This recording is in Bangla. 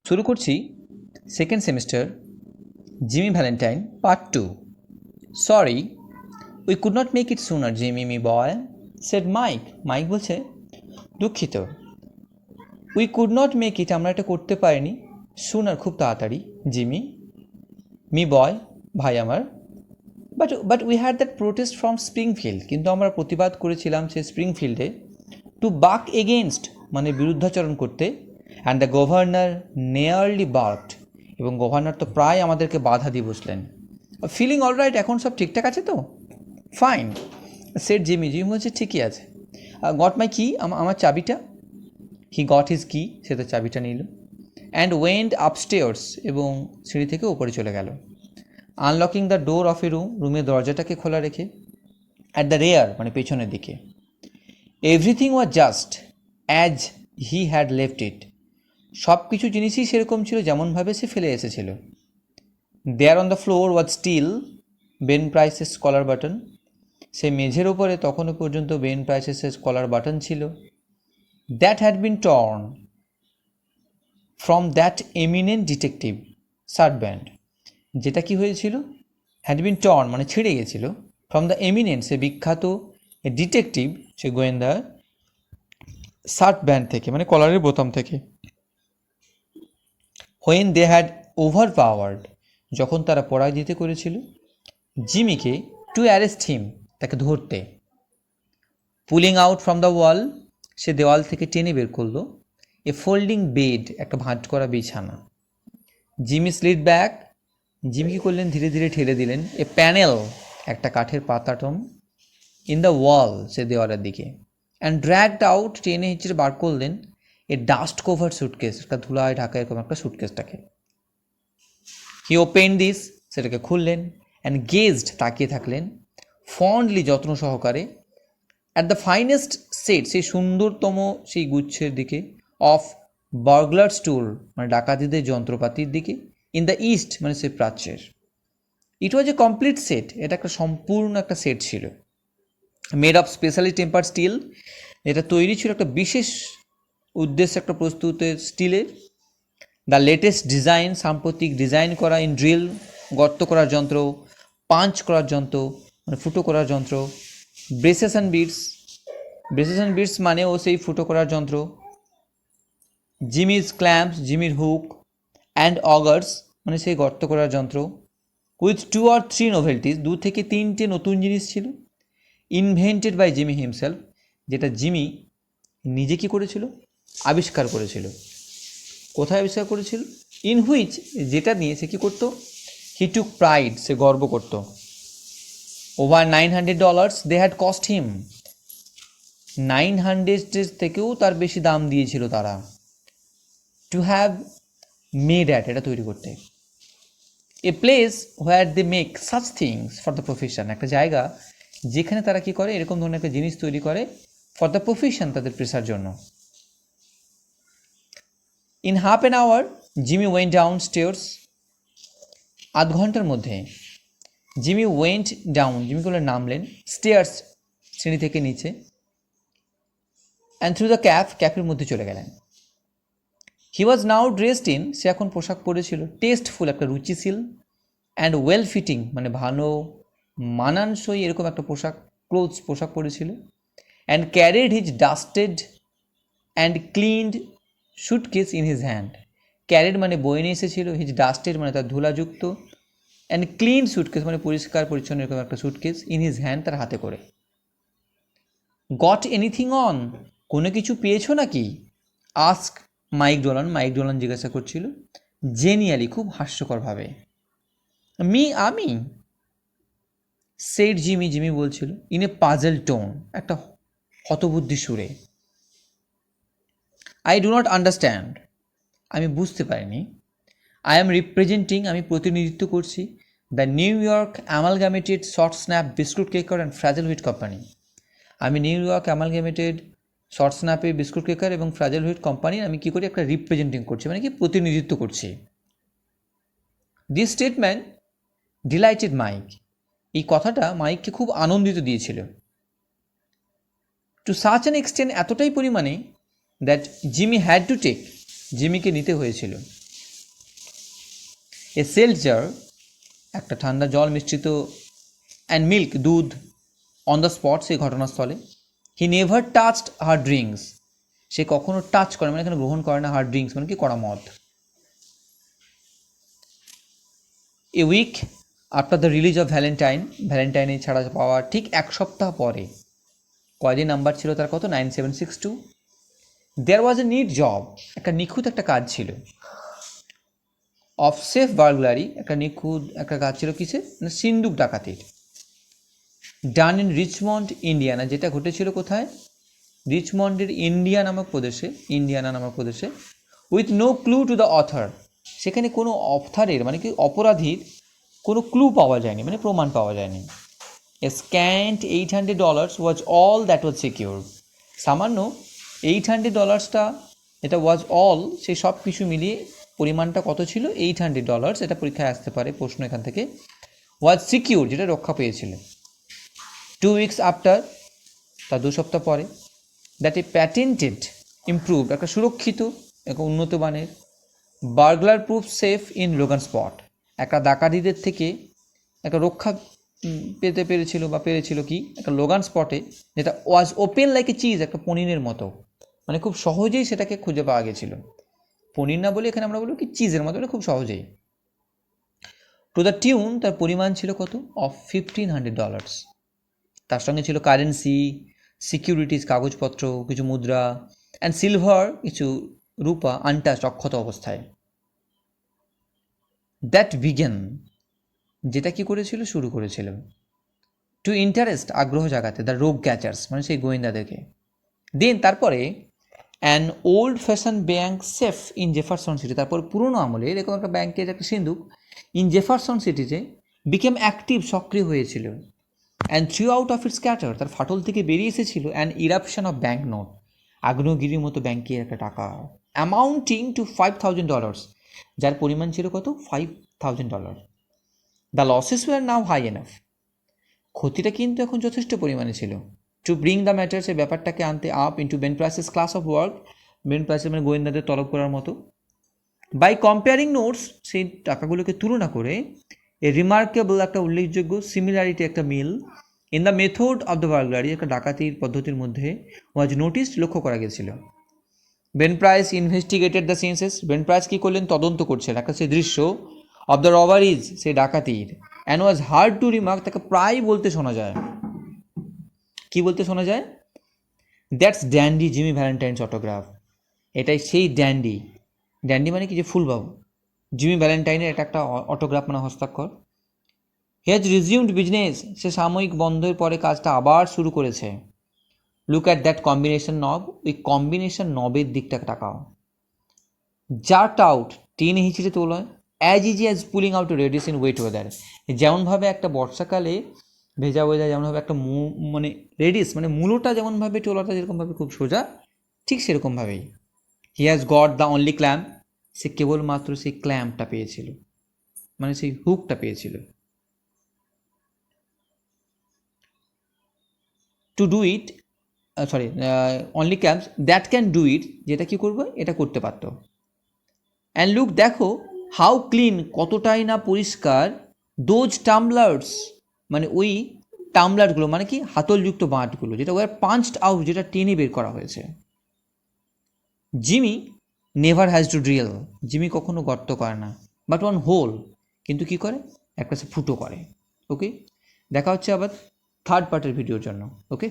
শুরু করছি second semester Jimmy Valentine part 2। Sorry, we could not make it sooner Jimmy me boy, said Mike. Mike বলছে, দুঃখিত, we could not make it, আমরা এটা করতে পারিনি, সুনার খুব তাড়াতাড়ি, জিমি মি বয় ভাই আমার, but we had that protest from Springfield, কিন্তু আমরা প্রতিবাদ করেছিলাম সে স্প্রিংফিল্ডে, টু বাক এগেনস্ট মানে বিরুদ্ধাচরণ করতে, and the governor nearly barked, এবং গভর্নর তো প্রায় আমাদেরকে বাধা দিয়ে বসলেন। ফিলিং অল রাইট, এখন সব ঠিকঠাক আছে তো? Fine, set Jimmy. জিমি বলছে ঠিকই আছে। গট মাই কি, আমার চাবিটা। হি গট হিজ কি, সে তো চাবিটা নিল। অ্যান্ড ওয়েন্ড আপস্টেয়ার্স, এবং সিঁড়ি থেকে ওপরে চলে গেল। Unlocking the door of A room, রুমের দরজাটাকে খোলা রেখে। অ্যাট দ্য রেয়ার মানে পেছনের দিকে। Everything was just as he had left it, সব কিছু জিনিসই সেরকম ছিল যেমনভাবে সে ফেলে এসেছিল। There on the floor was still Ben Price's collar button, সেই মেঝের ওপরে তখনও পর্যন্ত বেন প্রাইসেসের কলার বাটন ছিল। That had been torn from that eminent detective shirt band, যেটা কি হয়েছিল, হ্যাড বিন টর্ন মানে ছিঁড়ে গেছিল, ফ্রম দ্য এমিনেন্ট সে বিখ্যাত ডিটেকটিভ সে গোয়েন্দা শার্ট ব্যান্ড থেকে মানে কলারের বোতাম থেকে। When they had overpowered, যখন তারা পরাজিত করেছিল জিমিকে, টু অ্যারেস্ট হিম তাকে ধরতে। পুলিং আউট ফ্রম দ্য ওয়াল, সে দেওয়াল থেকে টেনে বের করলো এ ফোল্ডিং বেড, একটা ভাঁজ করা বিছানা। জিমি স্লিড ব্যাক, জিমি কী করলেন, ধীরে ধীরে ঠেলে দিলেন এ প্যানেল, একটা কাঠের পাতাটম, ইন দ্য ওয়াল সে দেওয়ালের দিকে। অ্যান্ড ড্র্যাগড আউট, টেনে হিচড়ে বার করলেন এ ডাস্ট কোভার সুটকেস, একটা ধুলায় ঢাকা এরকম একটা সুটকেসটাকে। হি ওপেন দিস, সেটাকে খুললেন। অ্যান্ড গেজড, তাকিয়ে থাকলেন, ফন্ডলি যত্ন সহকারে, অ্যাট দ্য ফাইনেস্ট সেট সেই সুন্দরতম সেই গুচ্ছের দিকে, অফ বার্গলার টুল মানে ডাকাতিদের যন্ত্রপাতির দিকে, ইন দ্য ইস্ট মানে সেই প্রাচ্যের। ইট ওয়াজ এ কমপ্লিট সেট, এটা একটা সম্পূর্ণ একটা সেট ছিল। Made of specially temper still, এটা তৈরি ছিল একটা বিশেষ উদ্দেশ্যে একটা প্রস্তুতের স্টিলের। দ্য লেটেস্ট ডিজাইন, সাম্প্রতিক ডিজাইন করা, ইন ড্রিল গর্ত করার যন্ত্র, পাঞ্চ করার যন্ত্র মানে ফুটো করার যন্ত্র, braces and bits, braces and bits মানেও সেই ফুটো করার যন্ত্র, জিমিজ ক্ল্যাম্পস জিমির হুক, অ্যান্ড অগার্স মানে সেই গর্ত করার যন্ত্র, উইথ 2 or 3 নোভেলটিস, 2 থেকে 3টে নতুন জিনিস ছিল, ইনভেন্টেড বাই জিমি হিমসেলফ, যেটা জিমি নিজে কী করেছিল, আবিষ্কার করেছিল। কোথায় আবিষ্কার করেছিল, ইন হুইচ যেটা নিয়ে সে কী করতো, হি টুক প্রাইড সে গর্ব করত। Over $900 they had cost him, 900 থেকেও তার বেশি দাম দিয়েছিল তারা, টু হ্যাভ মেড অ্যাট এটা তৈরি করতে। A place where they make such things for the profession, একটা জায়গা যেখানে তারা কি করে, এরকম ধরনের একটা জিনিস তৈরি করে ফর দ্য প্রফেশন, তাদের পেশার জন্য। In half an hour Jimmy went downstairs, আধ ঘন্টার মধ্যে জিমি ওয়েন্ট ডাউন, জিমি করে নামলেন, স্টেয়ার্স সিঁড়ি থেকে নিচে, অ্যান্ড থ্রু দ্য ক্যাফের মধ্যে চলে গেলেন। হি ওয়াজ নাও ড্রেসড ইন, সে এখন পোশাক পরেছিল টেস্টফুল, একটা রুচিশীল, অ্যান্ড ওয়েল ফিটিং মানে ভালো মানানসই এরকম একটা পোশাক পরেছিল। And carried his dusted and cleaned suitcase in his hand, carried মানে বয়ে নিয়ে এসেছিল, হিজ ডাস্টেড মানে তার ধুলাযুক্ত, অ্যান্ড ক্লিন সুটকেস মানে পরিষ্কার পরিচ্ছন্ন এরকম একটা সুটকেস, ইন হিজ হ্যান্ড তার হাতে করে। গট এনিথিং অন, কোনো কিছু পেয়েছো নাকি, আস্ক মাইক ডোলান জিজ্ঞাসা করছিল, জেনিয়ালি খুব হাস্যকরভাবে। আমি, সেট জিমি বলছিল, ইন এ পাজল টোন একটা হতবুদ্ধি সুরে। আই ডু নট আন্ডারস্ট্যান্ড, আমি বুঝতে পারিনি। আই অ্যাম রিপ্রেজেন্টিং, আমি প্রতিনিধিত্ব করছি, the New York amalgamated short snap biscuit cracker and frazzled wheat company, আমি নিউ ইয়র্ক অ্যামালগামেটেড শর্ট স্ন্যাপে বিস্কুট কেকার এবং ফ্রাজেল হুইট কোম্পানির আমি কী করি, একটা রিপ্রেজেন্টিং করছি মানে কি প্রতিনিধিত্ব করছি। দিস স্টেটমেন্ট ডিলাইটেড মাইক, এই কথাটা মাইককে খুব আনন্দিত দিয়েছিল। টু সাচ অ্যান এক্সটেন্ট, এতটাই পরিমাণে, that Jimmy had to take, জিমিকে নিতে হয়েছিল, এ সেলজার, একটা ঠান্ডা জল মিশ্রিত, অ্যান্ড মিল্ক, দুধ, অন দ্য স্পট, সেই ঘটনাস্থলে। He never touched her drinks, সে কখনো টাচ করে মানে এখানে গ্রহণ করে না, হার ড্রিঙ্কস মানে কি করা মদ। A week after the release of Valentine, ভ্যালেন্টাইনে ছাড়া পাওয়ার ঠিক এক সপ্তাহ পরে, কয়দিন নাম্বার ছিল তার কত, 9762। দেয়ার ওয়াজ এ নিট জব, একটা নিখুঁত একটা কাজ ছিল। অফ সেফ বার্গলারি, একটা নিখুঁত একটা কাজ ছিল কিসে, মানে সিন্দুক ডাকাতির। ডান ইন রিচমন্ড ইন্ডিয়ানা, যেটা ঘটেছিল কোথায়, রিচমন্ডের ইন্ডিয়ানা নামক প্রদেশে। With no clue to the author, সেখানে কোনো অথরের মানে কি অপরাধীর কোনো ক্লু পাওয়া যায়নি, মানে প্রমাণ পাওয়া যায়নি। এ স্ক্যান্ট $800 was all that was secure, সামান্য $800 এটা ওয়াজ অল, সেই সব কিছু মিলিয়ে পরিমাণটা কত ছিল, $800, এটা পরীক্ষায় আসতে পারে প্রশ্ন এখান থেকে। ওয়াজ সিকিউর, যেটা রক্ষা পেয়েছিল। 2 weeks আফটার, তার 2 সপ্তাহ পরে। দ্যাট এ প্যাটেন্টেড ইমপ্রুভড, একটা সুরক্ষিত, একটা উন্নত মানের burglar proof safe in Logansport, একটা ডাকাতিদের থেকে একটা রক্ষা পেতে পেরেছিল কি একটা লোগান স্পটে, যেটা was open like a cheese, একটা পনিরের মতো, মানে খুব সহজেই সেটাকে খুঁজে পাওয়া গেছিল। পনির না বলে এখানে আমরা বলবো কি চিজের মতো, এটা খুব সহজেই। টু দ্য টিউন, তার পরিমাণ ছিল কত, অফ $1,500। তার সঙ্গে ছিল কারেন্সি, সিকিউরিটিজ, কাগজপত্র, কিছু মুদ্রা, অ্যান্ড সিলভার, কিছু রূপা, আনটাচড, অক্ষত অবস্থায়। দ্যাট বিগেন, যেটা কি করেছিল, শুরু করেছিল। টু ইন্টারেস্ট, আগ্রহ জাগাতে, দ্য রোগ ক্যাচার্স, মানে সেই গোয়েন্দাদেরকে। দেন তারপরে an old fashion bank safe in Jefferson city, তারপর পুরোনো আমলে এরকম একটা ব্যাংকের একটা সিন্দুক ইন জেফারসন সিটিতে বিকেম অ্যাক্টিভ, সক্রিয় হয়েছিল। And through out of its cater, তার ফাটল থেকে বেরিয়ে এসেছিল an eruption of bank note, আগ্নেয়গিরির মতো ব্যাংকের একটা টাকা, অ্যামাউন্টিং টু $5,000, যার পরিমাণ ছিল কত, $5,000। The losses were now high enough, ক্ষতিটা কিন্তু এখন যথেষ্ট পরিমাণে ছিল। টু ব্রিং দ্য ম্যাটার, সে ব্যাপারটাকে আনতে up into Ben Price's class of work, Ben Price's মানে গোয়েন্দাদের তলব করার মতো। বাই কম্পেয়ারিং নোটস, সেই টাকাগুলোকে তুলনা করে, এ রিমার্কেবল, একটা উল্লেখযোগ্য সিমিলারিটি, একটা মিল in the method of the burglary, একটা ডাকাতির পদ্ধতির মধ্যে ওয়াজ নোটিসড, লক্ষ্য করা গেছিল। Ben Price investigated the scenes, Ben Price কী করলেন, তদন্ত করছেন একটা সেই দৃশ্য, অফ দ্য রবারিজ, সেই ডাকাতির। And was hard to remark, তাকে প্রায় বলতে শোনা যায়, কি বলতে শোনা যায়, that's dandy Jimmy Valentine's autograph, এটাই সেই ড্যান্ডি, ড্যান্ডি মানে কি, যে ফুলবাবু, জিমি ভ্যালেন্টাইনের এটা একটা অটোগ্রাফ মানে হস্তাক্ষর। হি হ্যাজ রিজিউমড বিজনেস, সে সাময়িক বন্ধের পরে কাজটা আবার শুরু করেছে। লুক অ্যাট দ্যাট কম্বিনেশন নব, ওই কম্বিনেশন নবের দিকটা তাকাও। জার্ট আউট, টেনে হিঁচড়ে তোলা, as easy as pulling out radish in wet weather, যেমনভাবে একটা বর্ষাকালে ভেজা ওয়েদার যেমনভাবে একটা মানে রেডিস মানে মূলোটা যেমনভাবে তোলাটা যেরকমভাবে খুব সোজা, ঠিক সেরকমভাবেই। He has got the only clamp, সে কেবলমাত্র সেই ক্ল্যাম্পটা পেয়েছিল, মানে সেই হুকটা পেয়েছিল। To do it, only clamps that can do it, যেটা কী করবো, এটা করতে পারত। অ্যান্ড লুক, দেখো, হাউ ক্লিন, কতটাই না পরিষ্কার, দোজ টামলার্স, মানে ওই টামলারগুলো, মানে কি হাতলযুক্ত বাঁটগুলো, যেটা ওয়ার পাঞ্চড আউট, যেটা টেনে বের করা হয়েছে। Jimmy never has to drill, Jimmy কখনো গর্ত করে না, বাট ওয়ান হোল, কিন্তু কি করে, একটা সে ফুটো করে। ওকে, দেখা হচ্ছে আবার থার্ড পার্টের ভিডিওর জন্য। ওকে।